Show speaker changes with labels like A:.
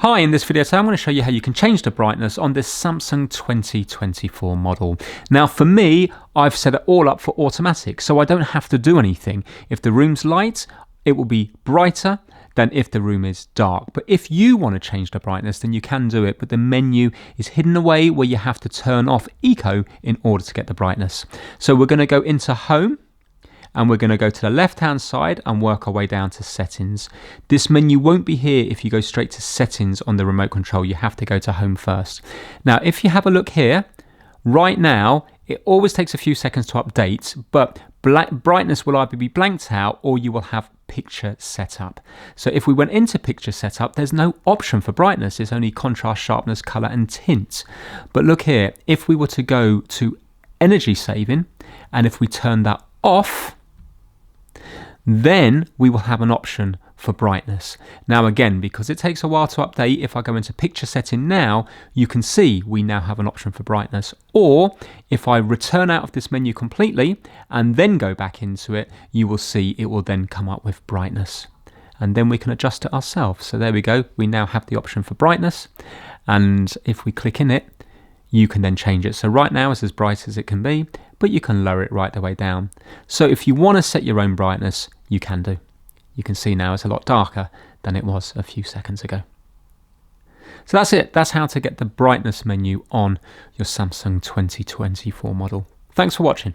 A: Hi, in this video today I'm going to show you how you can change the brightness on this Samsung 2024 model. Now for me, I've set it all up for automatic, so I don't have to do anything. If the room's light, it will be brighter than if the room is dark. But if you want to change the brightness, then you can do it, but the menu is hidden away where you have to turn off Eco in order to get the brightness. So we're going to go into Home, and we're going to go to the left hand side and work our way down to Settings. This menu won't be here if you go straight to Settings on the remote control. You have to go to Home first. Now if you have a look here, right now it always takes a few seconds to update, but brightness will either be blanked out or you will have picture setup. So if we went into picture setup, there's no option for brightness. It's only contrast, sharpness, color and tint. But look here, if we were to go to energy saving and if we turn that off, then we will have an option for brightness. Now again, because it takes a while to update, if I go into picture setting now, you can see we now have an option for brightness. Or if I return out of this menu completely and then go back into it, you will see it will then come up with brightness. And then we can adjust it ourselves. So there we go, we now have the option for brightness. And if we click in it, you can then change it. So right now it's as bright as it can be, but you can lower it right the way down. So if you want to set your own brightness, you can do. You can see now it's a lot darker than it was a few seconds ago. So that's it. That's how to get the brightness menu on your Samsung 2024 model. Thanks for watching.